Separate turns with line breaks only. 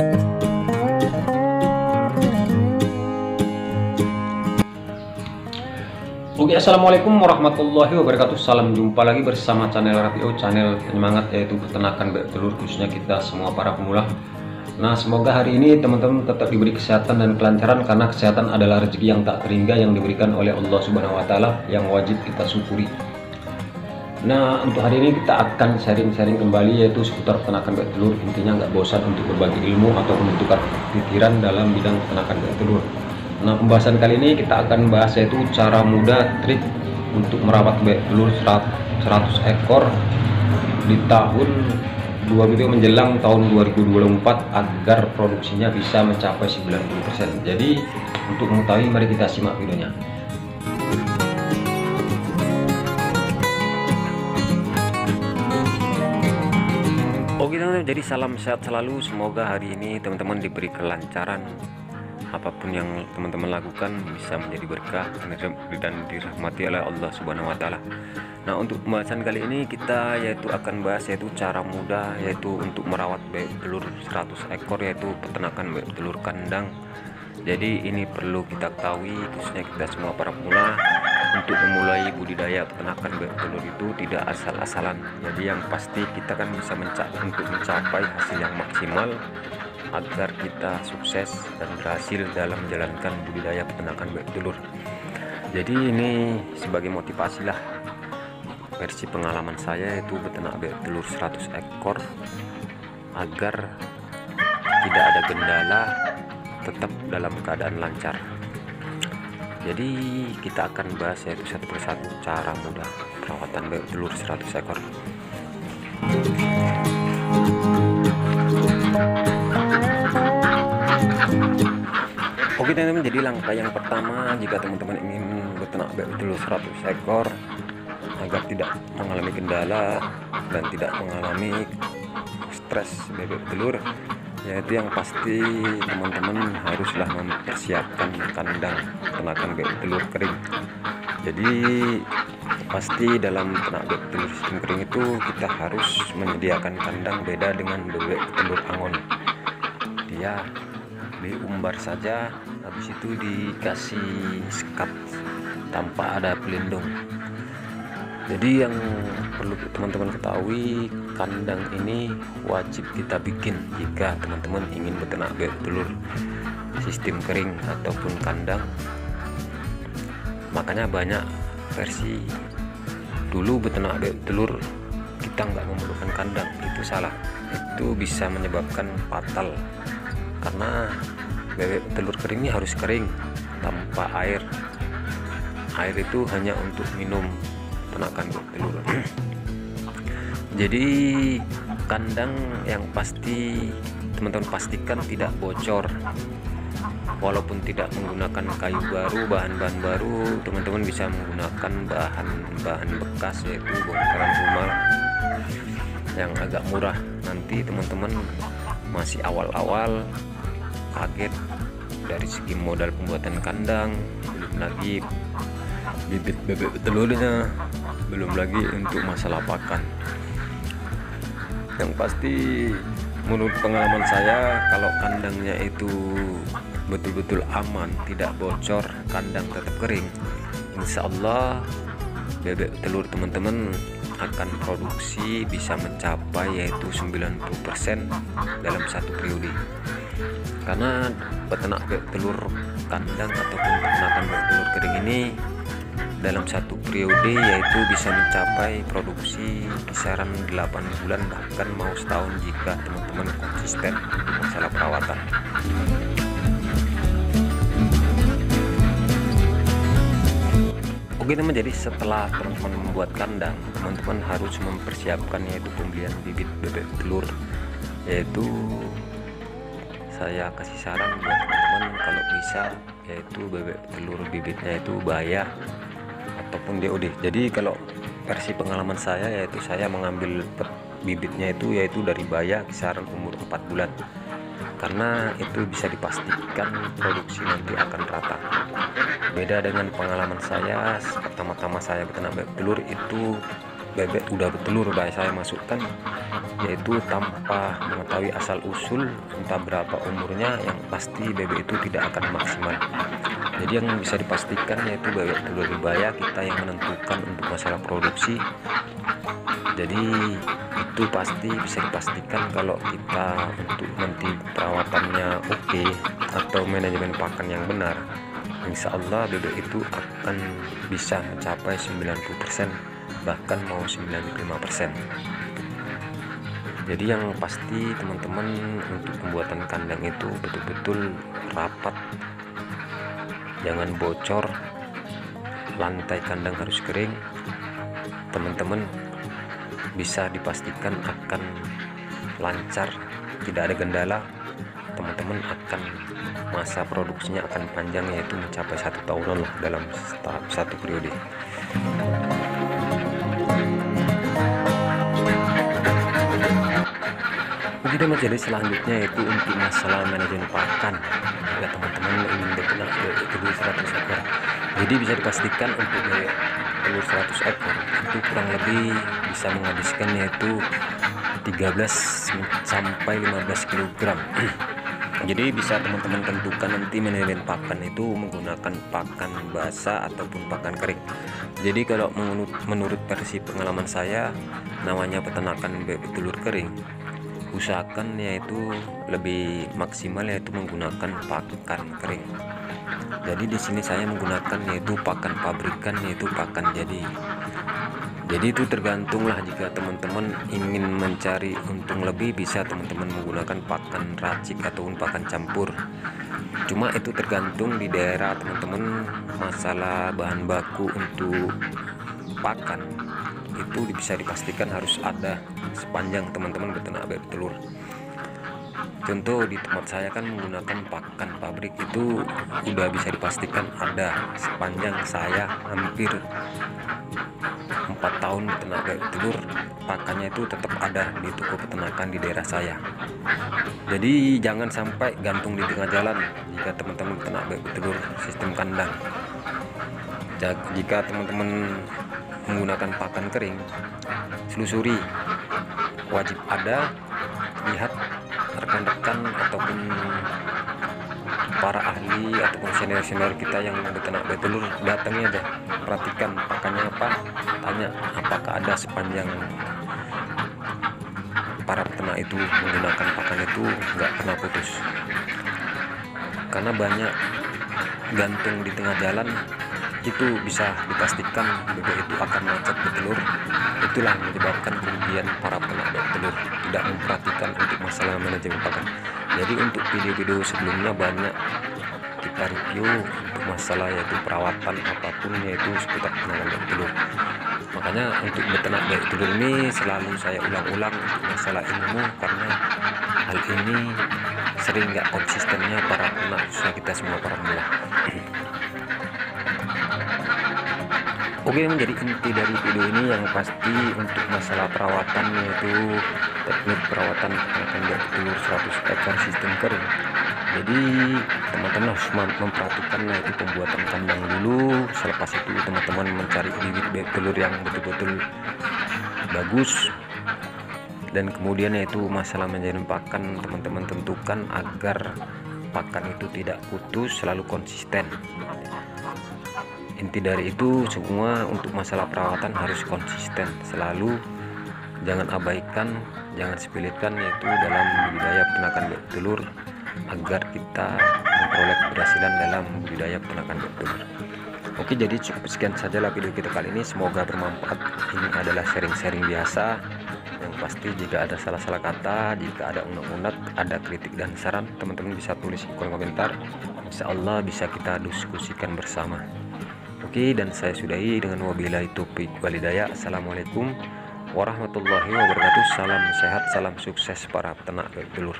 Oke, assalamualaikum warahmatullahi wabarakatuh. Salam jumpa lagi bersama channel Rafio, channel penyemangat yaitu peternakan telur, khususnya kita semua para pemula. Nah, semoga hari ini teman-teman tetap diberi kesehatan dan kelancaran, karena kesehatan adalah rezeki yang tak terhingga yang diberikan oleh Allah Subhanahu wa Ta'ala, yang wajib kita syukuri. Nah, untuk hari ini kita akan sharing-sharing kembali yaitu seputar peternakan telur. Intinya nggak bosan untuk berbagi ilmu atau menentukan pikiran dalam bidang peternakan telur. Nah, pembahasan kali ini kita akan bahas yaitu cara mudah trik untuk merawat telur 100 ekor di tahun 2000 menjelang tahun 2024 agar produksinya bisa mencapai 90%. Jadi untuk mengetahui, mari kita simak videonya. Oke teman-teman, jadi salam sehat selalu. Semoga hari ini teman-teman diberi kelancaran, apapun yang teman-teman lakukan bisa menjadi berkah dan dirahmati oleh Allah Subhanahu wa Ta'ala. Nah, untuk pembahasan kali ini kita akan bahas yaitu cara mudah yaitu untuk merawat telur 100 ekor, yaitu peternakan telur kandang. Jadi ini perlu kita ketahui, khususnya kita semua para pemula, untuk memulai budidaya peternakan telur itu tidak asal-asalan. Jadi yang pasti kita kan bisa mencapai hasil yang maksimal agar kita sukses dan berhasil dalam menjalankan budidaya peternakan telur. Jadi ini sebagai motivasi lah, versi pengalaman saya itu beternak telur 100 ekor agar tidak ada kendala, tetap dalam keadaan lancar. Jadi kita akan bahas yaitu satu persatu cara mudah perawatan telur 100 ekor. Oke teman-teman, jadi langkah yang pertama jika teman-teman ingin beternak telur 100 ekor agar tidak mengalami kendala dan tidak mengalami stres bebek telur, yaitu yang pasti teman-teman haruslah mempersiapkan kandang peternakan bebek telur kering. Jadi pasti dalam peternak bebek telur sistem kering itu kita harus menyediakan kandang beda dengan bebek telur angon. Dia diumbar saja, habis itu dikasih sekat tanpa ada pelindung. Jadi yang perlu teman-teman ketahui, kandang ini wajib kita bikin jika teman-teman ingin beternak telur sistem kering ataupun kandang. Makanya banyak versi dulu beternak telur kita nggak memerlukan kandang, itu salah. Itu bisa menyebabkan fatal, karena bebek telur kering ini harus kering tanpa air. Air itu hanya untuk minum peternakan telur. Jadi kandang yang pasti teman-teman pastikan tidak bocor. Walaupun tidak menggunakan kayu baru, bahan-bahan baru, teman-teman bisa menggunakan bahan-bahan bekas yaitu bongkaran rumah yang agak murah. Nanti teman-teman masih awal-awal kaget dari segi modal pembuatan kandang, belum lagi bibit bebek telurnya, belum lagi untuk masalah pakan. Yang pasti menurut pengalaman saya, kalau kandangnya itu betul-betul aman, tidak bocor, kandang tetap kering, insya Allah bebek telur teman-teman akan produksi bisa mencapai yaitu 90% dalam satu periode. Karena peternak telur kandang ataupun peternakan telur kering ini dalam satu periode yaitu bisa mencapai produksi kisaran 8 bulan bahkan mau setahun jika teman-teman konsisten untuk masalah perawatan. Oke teman, jadi setelah teman-teman membuat kandang, teman-teman harus mempersiapkan yaitu pembelian bibit bebek telur. Yaitu saya kasih saran buat teman-teman kalau bisa yaitu bebek telur bibitnya itu bayar ataupun DOD. Jadi kalau versi pengalaman saya yaitu saya mengambil bibitnya itu yaitu dari baya kisaran umur 4 bulan, karena itu bisa dipastikan produksi nanti akan rata. Beda dengan pengalaman saya pertama-tama saya beternak bebek telur, itu bebek udah bertelur saya masukkan, yaitu tanpa mengetahui asal usul entah berapa umurnya, yang pasti bebek itu tidak akan maksimal. Jadi yang bisa dipastikan yaitu bebek telur ribaya kita yang menentukan untuk masalah produksi. Jadi itu pasti bisa dipastikan kalau kita untuk nanti perawatannya oke atau manajemen pakan yang benar, insya Allah bebek itu akan bisa mencapai 90%, bahkan mau 95%. Jadi yang pasti teman-teman untuk pembuatan kandang itu betul-betul rapat, jangan bocor, lantai kandang harus kering. Teman-teman bisa dipastikan akan lancar, tidak ada kendala. Teman-teman akan masa produksinya akan panjang, yaitu mencapai 1 tahunan lah dalam satu periode. Oke, jadi selanjutnya yaitu untuk masalah manajemen pakan. Ya teman-teman ingin beternak telur 100 ekor, jadi bisa dipastikan untuk telur 100 ekor itu kurang lebih bisa menghabiskan yaitu 13 sampai 15 kg. Jadi bisa teman-teman tentukan nanti manajemen pakan itu menggunakan pakan basah ataupun pakan kering. Jadi kalau menurut versi pengalaman saya, namanya peternakan bebek telur kering, usahakan yaitu lebih maksimal yaitu menggunakan pakan kering. Jadi di sini saya menggunakan yaitu pakan pabrikan, yaitu pakan jadi. Jadi itu tergantunglah, jika teman-teman ingin mencari untung lebih bisa teman-teman menggunakan pakan racik ataupun pakan campur. Cuma itu tergantung di daerah teman-teman, masalah bahan baku untuk pakan itu bisa dipastikan harus ada sepanjang teman-teman beternak bebek telur. Contoh di tempat saya kan menggunakan pakan pabrik, itu udah bisa dipastikan ada sepanjang saya hampir 4 tahun beternak bebek telur, pakannya itu tetap ada di toko peternakan di daerah saya. Jadi jangan sampai gantung di tengah jalan jika teman-teman beternak bebek telur sistem kandang. Jika teman-teman menggunakan pakan kering, selusuri, wajib ada, lihat rekan-rekan ataupun para ahli ataupun senior-senior kita yang beternak bebek telur, datangnya aja, perhatikan pakannya apa, tanya apakah ada sepanjang para peternak itu menggunakan pakan itu nggak pernah putus. Karena banyak gantung di tengah jalan, itu bisa dipastikan bebek itu akan macet bertelur. Itulah yang menyebabkan kerugian para peternak bebek telur tidak memperhatikan untuk masalah manajemen pakan. Jadi untuk video-video sebelumnya banyak kita review untuk masalah yaitu perawatan apapun yaitu seputar penanganan bebek telur. Makanya untuk beternak bebek telur ini selalu saya ulang-ulang untuk masalah ilmu, karena hal ini sering nggak konsistennya para peternak, khususnya kita semua para pemula. Oke, menjadi inti dari video ini yang pasti untuk masalah perawatan yaitu teknik perawatan peternakan bebek telur 100 ekor sistem kering. Jadi teman-teman harus memperhatikan yaitu pembuatan kandang dulu. Selepas itu teman-teman mencari bibit bebek telur yang betul-betul bagus, dan kemudian yaitu masalah manajemen pakan teman-teman tentukan agar pakan itu tidak putus, selalu konsisten. Inti dari itu semua untuk masalah perawatan harus konsisten selalu, jangan abaikan, jangan sepelekan yaitu dalam budidaya peternakan bebek telur, agar kita memperoleh keberhasilan dalam budidaya peternakan bebek telur. Oke, jadi cukup sekian sajalah video kita kali ini, semoga bermanfaat. Ini adalah sharing-sharing biasa, yang pasti jika ada salah-salah kata, jika ada unek-unek, ada kritik dan saran, teman-teman bisa tulis di kolom komentar, insya Allah bisa kita diskusikan bersama. Oke, dan saya sudahi dengan wabillahi taufiq walhidayah. Assalamualaikum warahmatullahi wabarakatuh. Salam sehat, salam sukses para peternak bebek telur.